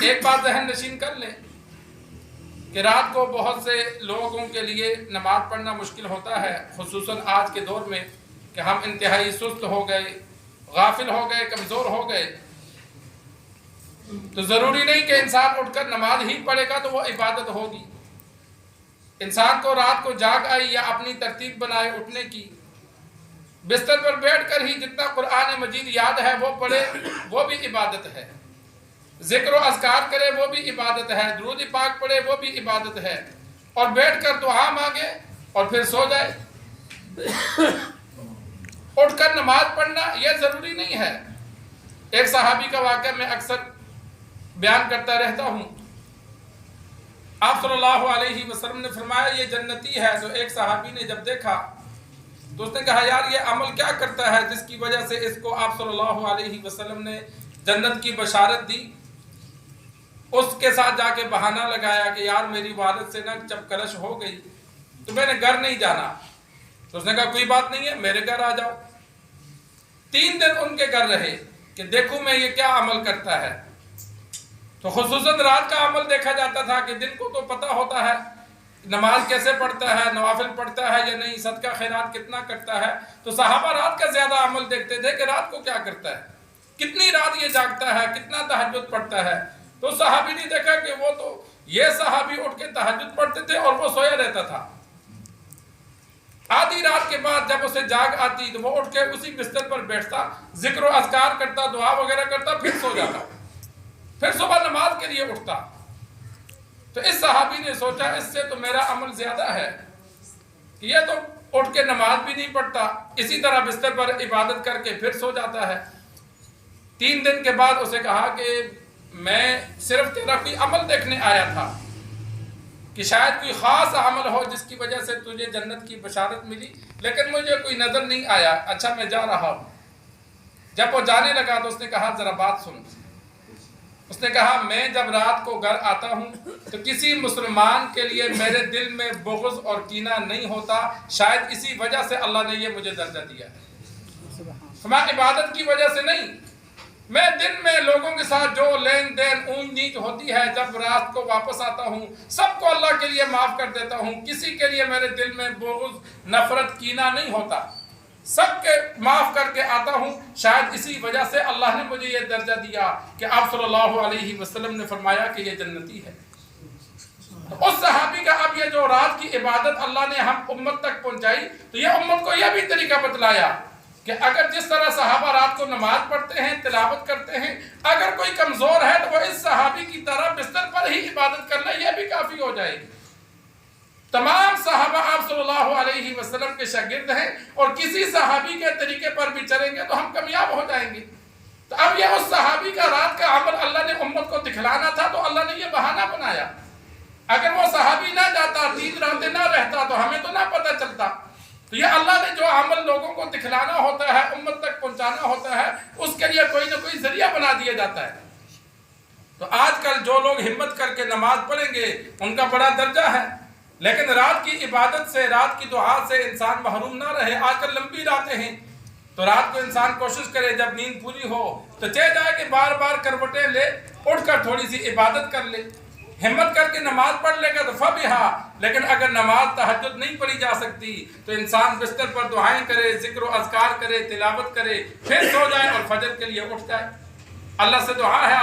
ایک بات ذہن نشین کر لیں کہ رات کو بہت سے لوگوں کے لیے نماز پڑھنا مشکل ہوتا ہے، خصوصاً آج کے دور میں کہ ہم انتہائی سست ہو گئے، غافل ہو گئے، کمزور ہو گئے۔ تو ضروری نہیں کہ انسان اٹھ کر نماز ہی پڑھے گا تو وہ عبادت ہوگی۔ انسان کو رات کو جاگ آئی یا اپنی ترتیب بنائے اٹھنے کی، بستر پر بیٹھ کر ہی جتنا قرآن مجید یاد ہے وہ پڑھے، وہ بھی عبادت ہے۔ ذکر و اذکار کرے وہ بھی عبادت ہے، درود پاک پڑھے وہ بھی عبادت ہے، اور بیٹھ کر دعا مانگے اور پھر سو جائے۔ اٹھ کر نماز پڑھنا یہ ضروری نہیں ہے۔ ایک صحابی کا واقعہ میں اکثر بیان کرتا رہتا ہوں۔ آپ صلی اللہ علیہ وسلم نے فرمایا یہ جنتی ہے۔ تو ایک صحابی نے جب دیکھا تو اس نے کہا یار یہ عمل کیا کرتا ہے جس کی وجہ سے اس کو آپ صلی اللہ علیہ وسلم نے جنت کی بشارت دی۔ اس کے ساتھ جا کے بہانہ لگایا کہ یار میری والد سے نا جب کلش ہو گئی تو میں نے گھر نہیں جانا۔ تو اس نے کہا کوئی بات نہیں ہے، میرے گھر آ جاؤ۔ 3 دن ان کے گھر رہے کہ دیکھوں میں یہ کیا عمل کرتا ہے۔ تو خصوصاً رات کا عمل دیکھا جاتا تھا کہ دن کو تو پتہ ہوتا ہے نماز کیسے پڑھتا ہے، نوافل پڑھتا ہے یا نہیں، صدقہ خیرات کتنا کرتا ہے۔ تو صحابہ رات کا زیادہ عمل دیکھتے تھے کہ رات کو کیا کرتا ہے، کتنی رات یہ جاگتا ہے، کتنا تہجد پڑھتا ہے۔ تو صحابی نے دیکھا کہ وہ تو یہ صحابی اٹھ کے تہجد پڑھتے تھے اور وہ سویا رہتا تھا۔ آدھی رات کے بعد جب اسے جاگ آتی تو وہ اٹھ کے اسی بستر پر بیٹھتا، ذکر و اذکار کرتا، دعا وغیرہ کرتا، پھر سو جاتا، پھر صبح نماز کے لیے اٹھتا۔ تو اس صحابی نے سوچا اس سے تو میرا عمل زیادہ ہے، یہ تو اٹھ کے نماز بھی نہیں پڑھتا، اسی طرح بستر پر عبادت کر کے پھر سو جاتا ہے۔ 3 دن کے بعد اسے کہا کہ میں صرف تیرا کوئی عمل دیکھنے آیا تھا کہ شاید کوئی خاص عمل ہو جس کی وجہ سے تجھے جنت کی بشارت ملی، لیکن مجھے کوئی نظر نہیں آیا، اچھا میں جا رہا ہوں۔ جب وہ جانے لگا تو اس نے کہا ذرا بات سن۔ اس نے کہا میں جب رات کو گھر آتا ہوں تو کسی مسلمان کے لیے میرے دل میں بغض اور کینہ نہیں ہوتا، شاید اسی وجہ سے اللہ نے یہ مجھے درجہ دیا ہے۔ ہماری عبادت کی وجہ سے نہیں، میں دن میں لوگوں کے ساتھ جو لین دین اونچ نیچ ہوتی ہے جب رات کو واپس آتا ہوں سب کو اللہ کے لیے معاف کر دیتا ہوں، کسی کے لیے میرے دل میں بغض نفرت کینہ نہیں ہوتا، سب کے معاف کر کے آتا ہوں، شاید اسی وجہ سے اللہ نے مجھے یہ درجہ دیا کہ آپ صلی اللہ علیہ وسلم نے فرمایا کہ یہ جنتی ہے۔ اس صحابی کا اب یہ جو رات کی عبادت اللہ نے ہم امت تک پہنچائی تو یہ امت کو یہ بھی طریقہ بتلایا کہ اگر جس طرح صحابہ رات کو نماز پڑھتے ہیں، تلاوت کرتے ہیں، اگر کوئی کمزور ہے تو وہ اس صحابی کی طرح بستر پر ہی عبادت کر لے، یہ بھی کافی ہو جائے گی۔ تمام صحابہ آپ صلی اللہ علیہ وسلم کے شاگرد ہیں اور کسی صحابی کے طریقے پر بھی چلیں گے تو ہم کامیاب ہو جائیں گے۔ تو اب یہ اس صحابی کا رات کا عمل اللہ نے امت کو دکھلانا تھا تو اللہ نے یہ بہانہ بنایا۔ اگر وہ صحابی نہ جاتا، 3 راتیں نہ رہتا تو ہمیں تو نہ پتہ چلتا۔ تو یہ اللہ نے جو عمل لوگوں کو دکھلانا ہوتا ہے، امت تک پہنچانا ہوتا ہے، اس کے لیے کوئی نہ کوئی ذریعہ بنا دیا جاتا ہے۔ تو آج کل جو لوگ ہمت کر کے نماز پڑھیں گے ان کا بڑا درجہ ہے، لیکن رات کی عبادت سے، رات کی دعا سے انسان محروم نہ رہے۔ آج کل لمبی راتیں ہیں تو رات کو انسان کوشش کرے جب نیند پوری ہو تو چاہے جائے کہ بار بار کروٹیں لے، اٹھ کر تھوڑی سی عبادت کر لے، ہمت کر کے نماز پڑھ لے گا تو فبہا۔ لیکن اگر نماز تہجد نہیں پڑھی جا سکتی تو انسان بستر پر دعائیں کرے، ذکر و اذکار کرے، تلاوت کرے، پھر سو جائے اور فجر کے لیے اٹھ جائے۔ اللہ سے دعا ہے